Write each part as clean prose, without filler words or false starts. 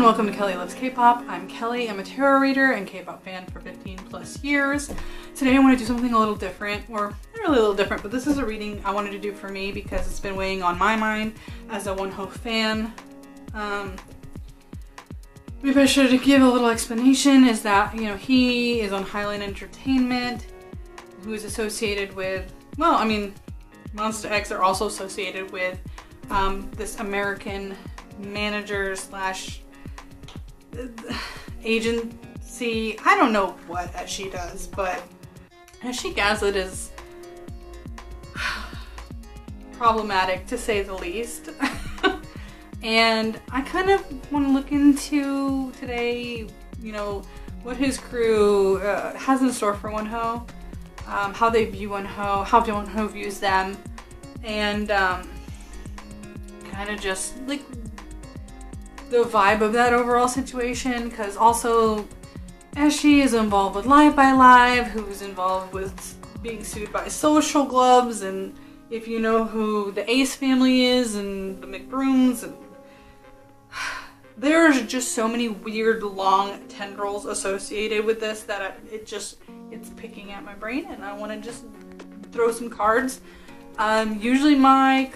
welcome to Kelly Loves K-Pop. I'm Kelly, I'm a tarot reader and K-Pop fan for 15 plus years. Today I want to do something a little different, or not really a little different, but this is a reading I wanted to do for me because it's been weighing on my mind as a Wonho fan. Maybe I should give a little explanation, is that, you know, he is on Highline Entertainment, who is associated with, well, I mean, Monsta X are also associated with this American manager slash agency. I don't know what she does, but she Gaslit is problematic to say the least. And I kind of want to look into today, you know, what his crew has in store for Wonho, how they view Wonho, how Wonho views them, and kind of just like the vibe of that overall situation, because also Eshi is involved with Live by Live, who's involved with being sued by Social Gloves, and if you know who the Ace family is and the McBrooms, and there's just so many weird long tendrils associated with this that it's picking at my brain, and I want to just throw some cards. Usually my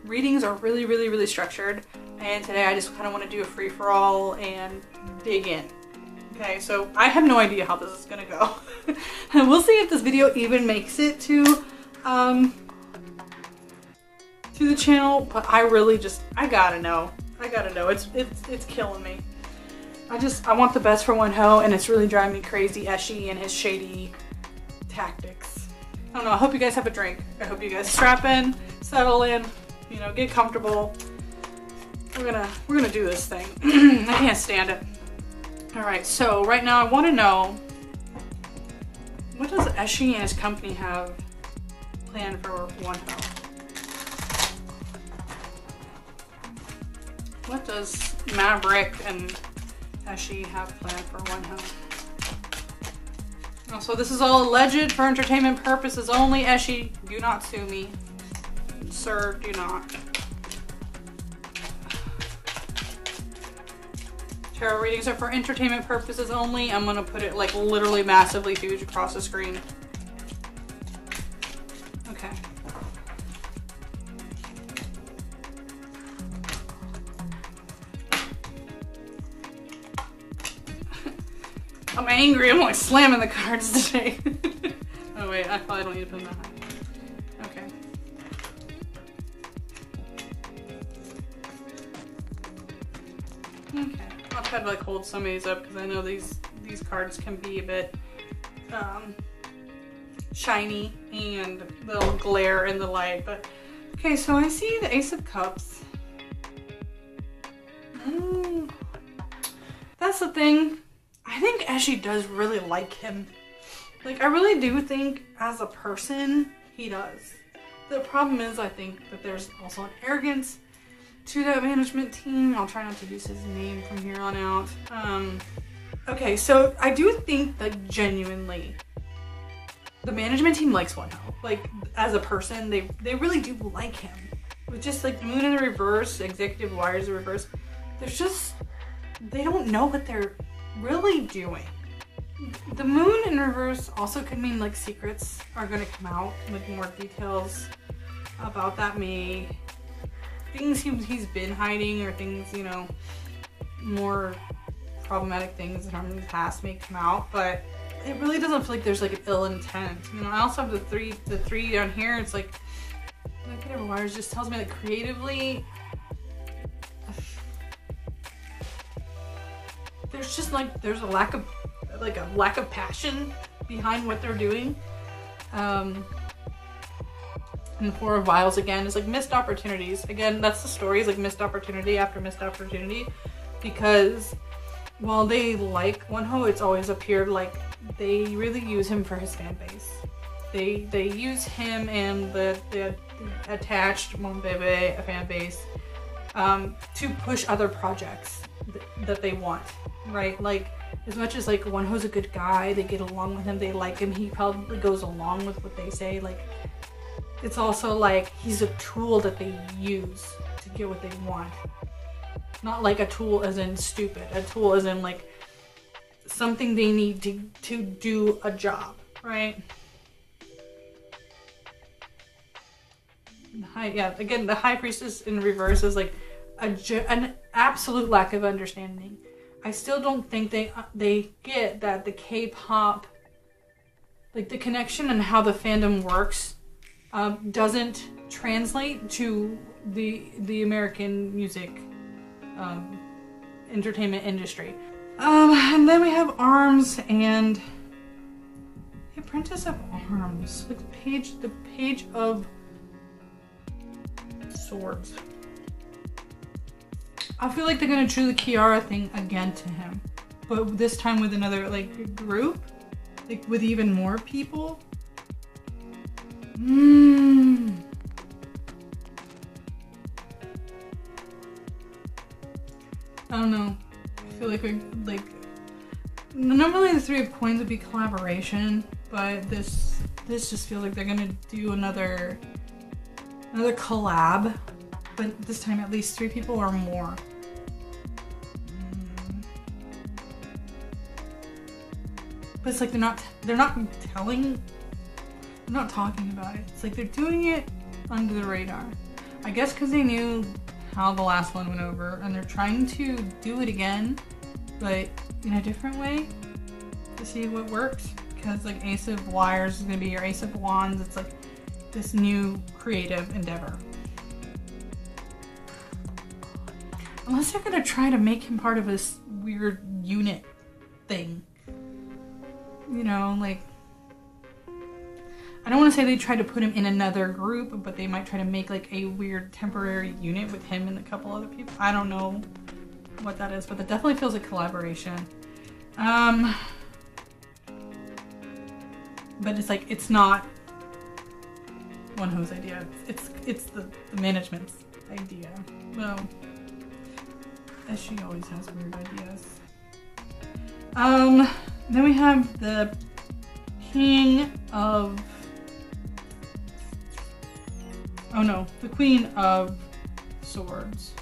readings are really structured, and today I just kind of want to do a free-for-all and dig in. Okay, so I have no idea how this is gonna go. And we'll see if this video even makes it to the channel, but I gotta know. It's killing me. I want the best for Wonho, and it's really driving me crazy, Eshi and his shady tactics. I don't know, I hope you guys have a drink. I hope you guys strap in, settle in, you know, get comfortable. We're gonna do this thing. I can't stand it. Alright, so right now I want to know, what does Eshi and his company have planned for Wonho? What does Maverick and Eshi have planned for Wonho? Oh, so this is all alleged for entertainment purposes only. Eshi, do not sue me. Sir, do not. Tarot readings are for entertainment purposes only. I'm gonna put it like literally massively huge across the screen. Okay. I'm angry. I'm like slamming the cards today. Oh wait, I probably don't need to put them that high. Okay. Okay. I'll try to like hold some of these up because I know these cards can be a bit shiny and they'll glare in the light. But okay, so I see the Ace of Cups. That's the thing. I think Eshi does really like him. Like, I really do think as a person, he does. The problem is, I think that there's also an arrogance to that management team. I'll try not to use his name from here on out. Okay, so I do think that genuinely the management team likes Wonho. Like, as a person, they really do like him. With just like the moon in the reverse, executive wires in reverse, there's just, they don't know what they're really doing. The moon in reverse also could mean like secrets are going to come out, like more details about that may, things he's been hiding, or things, you know, more problematic things from the past may come out, but it really doesn't feel like there's like an ill intent. You know, I also have the three down here. It's like whatever wires just tells me that creatively there's just like there's a lack of passion behind what they're doing. And the Four of Vials again is like missed opportunities. Again, that's the story, is like missed opportunity after missed opportunity, because while they like Wonho, it's always appeared like they really use him for his fan base. They use him and the attached Monbebe fan base to push other projects that they want, right? Like, as much as like Wonho's a good guy, they get along with him, they like him, he probably goes along with what they say, like, it's also like he's a tool that they use to get what they want. Not like a tool as in stupid. A tool as in like something they need to do a job, right? Again, the High Priestess in reverse is like an absolute lack of understanding. I still don't think they get that the K-pop, like the connection and how the fandom works, doesn't translate to the American music entertainment industry. And then we have Arms and the Apprentice of Arms, like the page of Swords. I feel like they're gonna do the Kiara thing again to him, but this time with another like group, like with even more people. I don't know. I feel like we're like, normally the Three of Coins would be collaboration, but this just feels like they're gonna do another collab, but this time at least 3 people or more. But it's like they're not talking about it. It's like they're doing it under the radar. I guess because they knew how the last one went over and they're trying to do it again, but in a different way to see what works. Because like Ace of Wires is gonna be your Ace of Wands. It's like this new creative endeavor. Unless they're gonna try to make him part of this weird unit thing. You know, like, I don't want to say they try to put him in another group, but they might try to make like a weird temporary unit with him and a couple other people. I don't know what that is, but that definitely feels like collaboration. But it's like, it's not Wonho's idea. It's the management's idea. Well, as she always has weird ideas. Then we have the King of... Oh no, the Queen of Swords.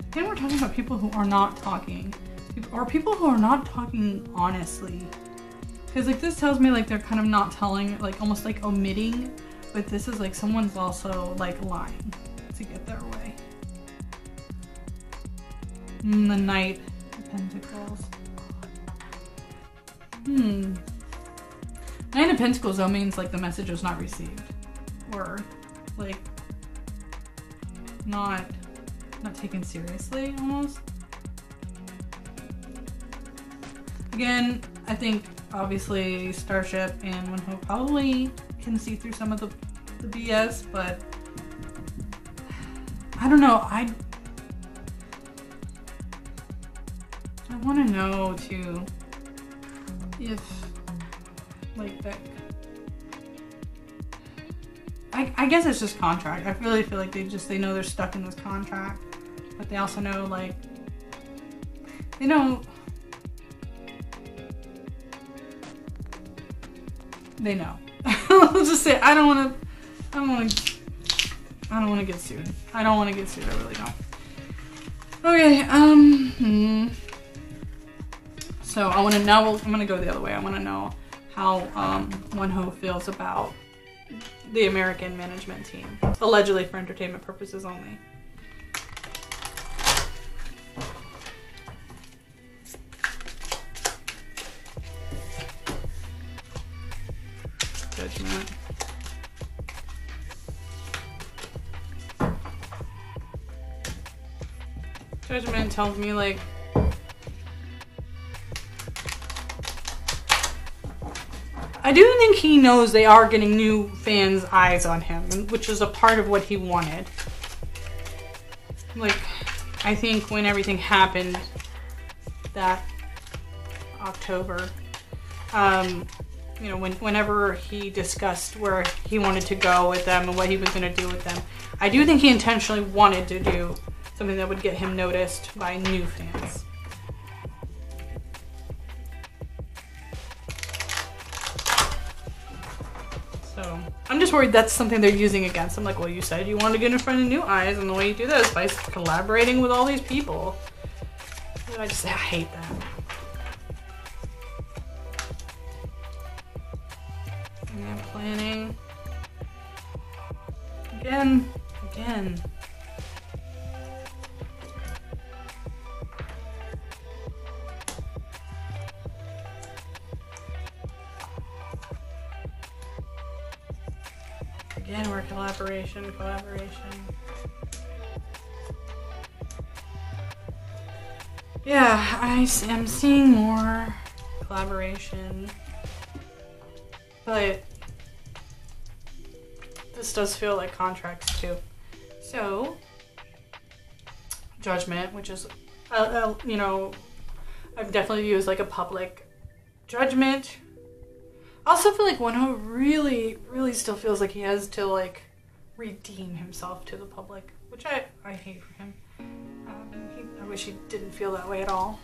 Again, we're talking about people who are not talking. Or people who are not talking honestly. Because like this tells me like they're kind of not telling, like almost like omitting. But this is like someone's also like lying to get their way. The Knight of Pentacles. Knight of Pentacles though means like the message was not received. Or like not taken seriously almost. Again, I think obviously Starship and Wonho probably can see through some of the BS, but I don't know. I want to know too if like that. I guess it's just contract. I really feel like they know they're stuck in this contract, but they also know like they know. They know. I'll just say I don't want to get sued. I don't want to get sued. I really don't. Okay. So I want to now. I'm gonna go the other way. I want to know how Wonho feels about the American management team, allegedly for entertainment purposes only. Judgment. Judgment tells me like I do think he knows they are getting new fans' eyes on him, which is a part of what he wanted. Like, I think when everything happened that October, you know, whenever he discussed where he wanted to go with them and what he was going to do with them, I do think he intentionally wanted to do something that would get him noticed by new fans. So I'm just worried that's something they're using against him. Like, well, you said you wanted to get in front of new eyes, and the way you do that is by collaborating with all these people. I hate that. And I'm planning. Again. Again, we're collaboration. Yeah, I'm seeing more collaboration, but this does feel like contracts too. So, judgment, which is, you know, I've definitely used like a public judgment. I also feel like Wonho really still feels like he has to like redeem himself to the public, which I hate for him. I wish he didn't feel that way at all.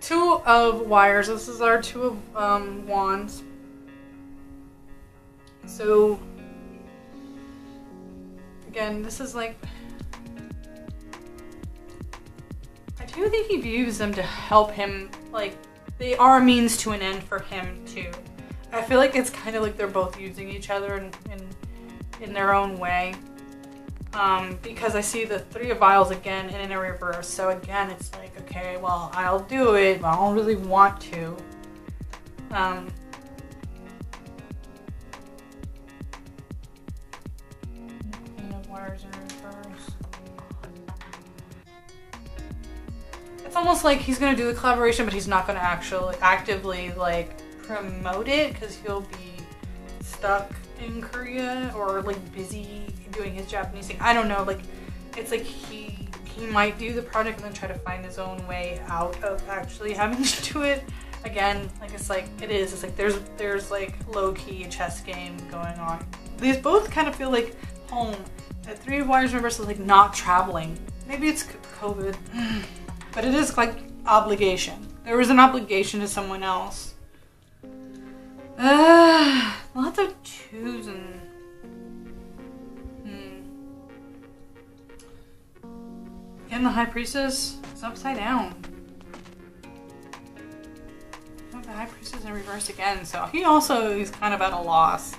Two of Wires. This is our Two of Wands. So, again, this is like... I do think he views them to help him, like, they are a means to an end for him, too. I feel like it's kind of like they're both using each other in their own way. Because I see the Three of Vials again and in a reverse. So again, it's like, okay, well, I'll do it, but I don't really want to. Queen of Wires in reverse. It's almost like he's gonna do the collaboration, but he's not gonna actually actively like promote it because he'll be stuck in Korea or like busy doing his Japanese thing. I don't know, like it's like he might do the project and then try to find his own way out of actually having to do it. Again, like it's like there's like low-key chess game going on. These both kind of feel like home. That Three of Wires reverse is like not traveling. Maybe it's COVID, but it is like obligation. There was an obligation to someone else. Lots of twos and again, the High Priestess is upside down. Oh, the High Priestess in reverse again, so he also is kind of at a loss.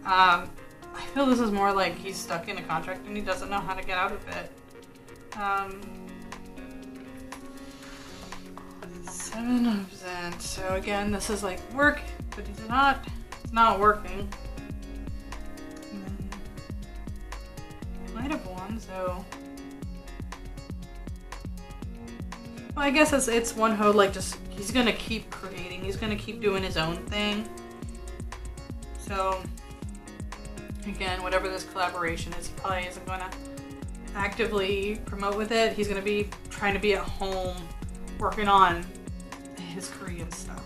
I feel this is more like he's stuck in a contract and he doesn't know how to get out of it. 7 of Zen. So again, this is like work, but it's not working. Knight of Wands, so. Well, I guess it's Wonho, like just he's gonna keep creating. He's gonna keep doing his own thing. So again, whatever this collaboration is, he probably isn't gonna actively promote with it. He's gonna be trying to be at home working on his Korean stuff.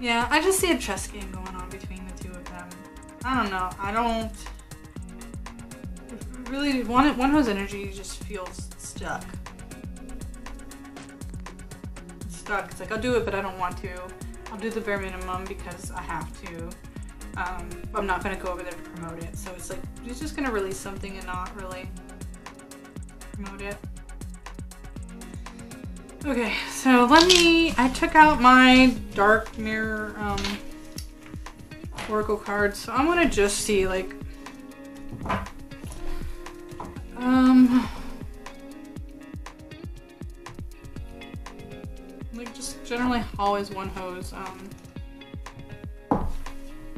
Yeah, I just see a chess game going on between the two of them. I don't know. I don't really want Wonho's energy just feels stuck. It's stuck. It's like I'll do it, but I don't want to. I'll do the bare minimum because I have to. I'm not gonna go over there to promote it. So it's like he's just gonna release something and not really promote it. Okay, so I took out my Dark Mirror Oracle cards. So I'm gonna just see like just generally how is Wonho's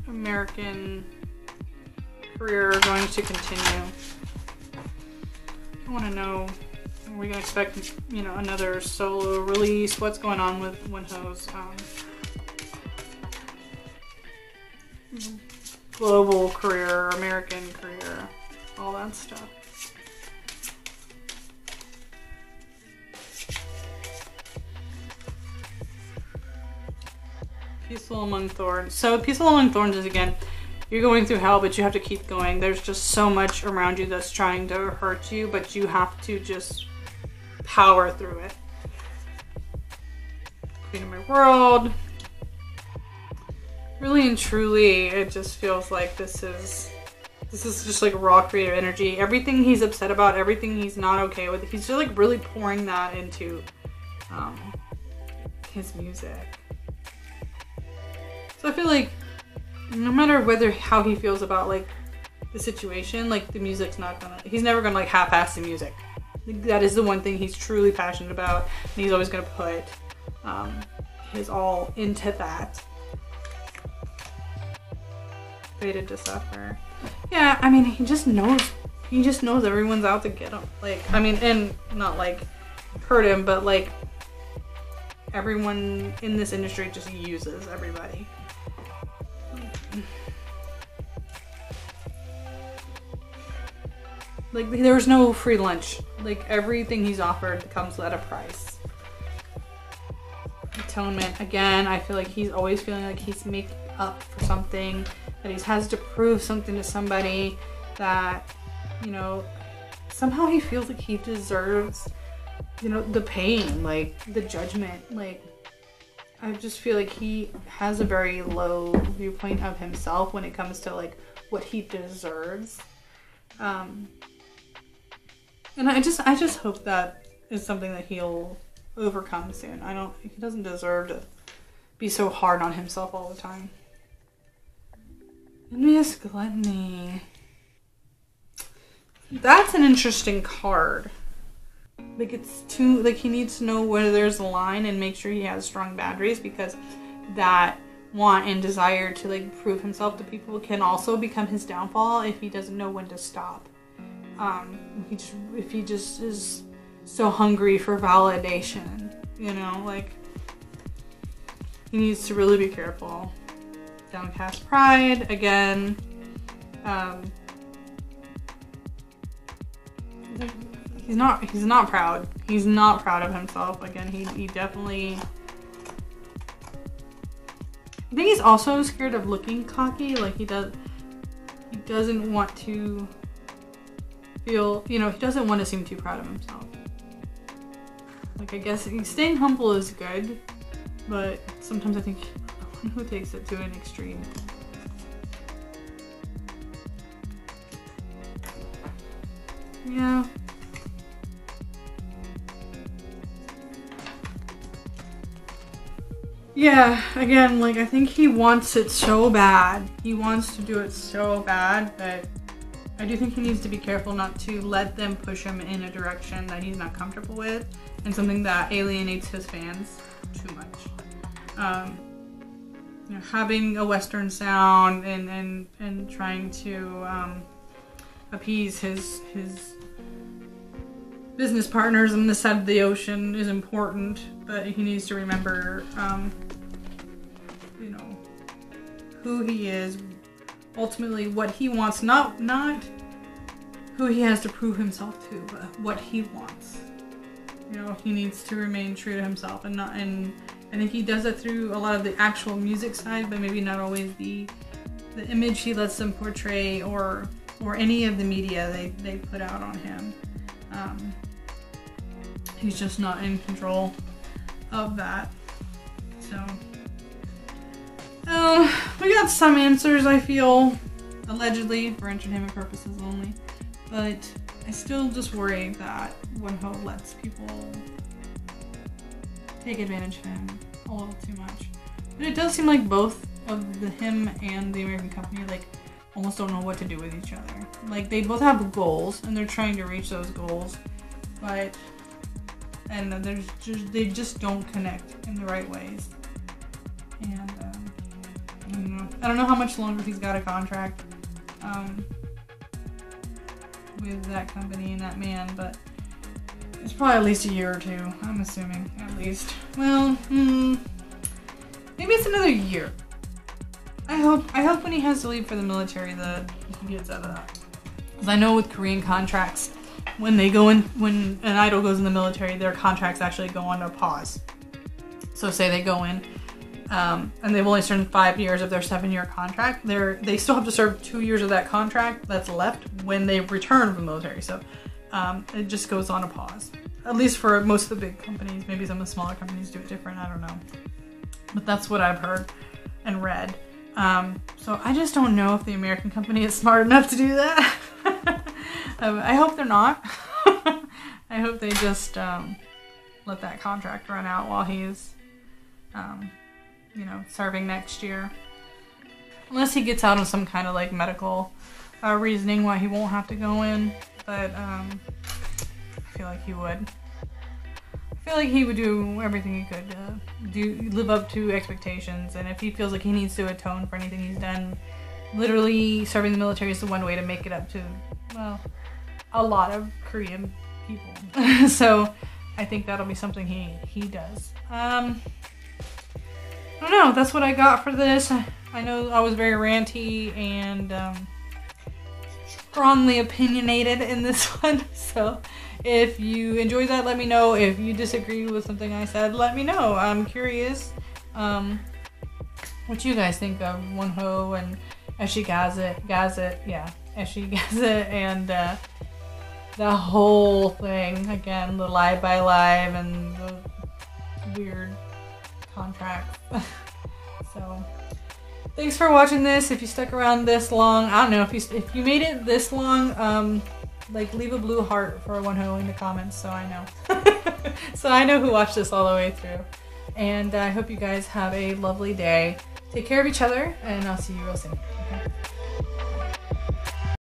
American career going to continue. I want to know, are we going to expect, you know, another solo release? What's going on with Wonho's global career, American career, all that stuff. Peaceful Among Thorns. So Peaceful Among Thorns is, again, you're going through hell, but you have to keep going. There's just so much around you that's trying to hurt you, but you have to just power through it. Queen of My World. Really and truly, it just feels like this is just like raw creative energy. Everything he's upset about, everything he's not okay with, he's just like really pouring that into his music. So I feel like no matter how he feels about like the situation, like the music's he's never gonna like half-ass the music. Like, that is the one thing he's truly passionate about, and he's always gonna put his all into that. Fated to Suffer. Yeah, I mean, he just knows everyone's out to get him. Like, I mean, and not like hurt him, but like everyone in this industry just uses everybody. Like, there's no free lunch. Like, everything he's offered comes at a price. Atonement, again, I feel like he's always feeling like he's making up for something, that he has to prove something to somebody, that, you know, somehow he feels like he deserves, you know, the pain, like, the judgment. Like, I just feel like he has a very low viewpoint of himself when it comes to, like, what he deserves. And I just hope that is something that he'll overcome soon. He doesn't deserve to be so hard on himself all the time. Envious Gluttony. That's an interesting card. Like, it's too, like, he needs to know where there's a line and make sure he has strong boundaries, because that want and desire to, like, prove himself to people can also become his downfall if he doesn't know when to stop. If he just is so hungry for validation, you know, like, he needs to really be careful. Downcast Pride, again, he's not proud. He's not proud of himself. Again, he definitely, I think he's also scared of looking cocky. Like, he doesn't want to feel, you know, he doesn't want to seem too proud of himself. Like, I guess staying humble is good, but sometimes I think who takes it to an extreme. Yeah. Yeah, again, like, I think he wants it so bad. He wants to do it so bad, but I do think he needs to be careful not to let them push him in a direction that he's not comfortable with, and something that alienates his fans too much. You know, having a Western sound and trying to appease his business partners on this side of the ocean is important, but he needs to remember, you know, who he is, ultimately what he wants, not who he has to prove himself to, but what he wants. You know, he needs to remain true to himself, and I think he does it through a lot of the actual music side, but maybe not always the image he lets them portray, or any of the media they put out on him. He's just not in control of that. So, we got some answers, I feel, allegedly for entertainment purposes only, but I still just worry that Wonho lets people take advantage of him a little too much. But it does seem like both of him and the American company, like, almost don't know what to do with each other. Like, they both have goals and they're trying to reach those goals, but they just don't connect in the right ways. And I don't know how much longer he's got a contract with that company and that man, but it's probably at least a year or two, I'm assuming, at least. Well, maybe it's another year. I hope when he has to leave for the military that he gets out of that. Because I know with Korean contracts, when an idol goes in the military, their contracts actually go on a pause. So say they go in, and they've only served 5 years of their 7-year contract, they still have to serve 2 years of that contract that's left when they return from the military. So it just goes on a pause. At least for most of the big companies. Maybe some of the smaller companies do it different. I don't know. But that's what I've heard and read. So I just don't know if the American company is smart enough to do that. I hope they're not. I hope they just let that contract run out while he's, you know, serving next year. Unless he gets out of some kind of like medical reasoning why he won't have to go in. But I feel like he would. I feel like he would do everything he could to live up to expectations, and if he feels like he needs to atone for anything he's done, literally serving the military is the one way to make it up to, well, a lot of Korean people. So I think that'll be something he does. I don't know, that's what I got for this. I know I was very ranty and strongly opinionated in this one, so if you enjoyed that, let me know. If you disagree with something I said, let me know. I'm curious what you guys think of Wonho and Eshi Gazet, yeah, Eshi Gazet, and the whole thing. Again, the Live by Live and the weird contract. So thanks for watching this. If you stuck around this long, I don't know, if you made it this long, like leave a blue heart for Wonho in the comments so I know. So I know who watched this all the way through. And I hope you guys have a lovely day. Take care of each other, and I'll see you real soon. Okay?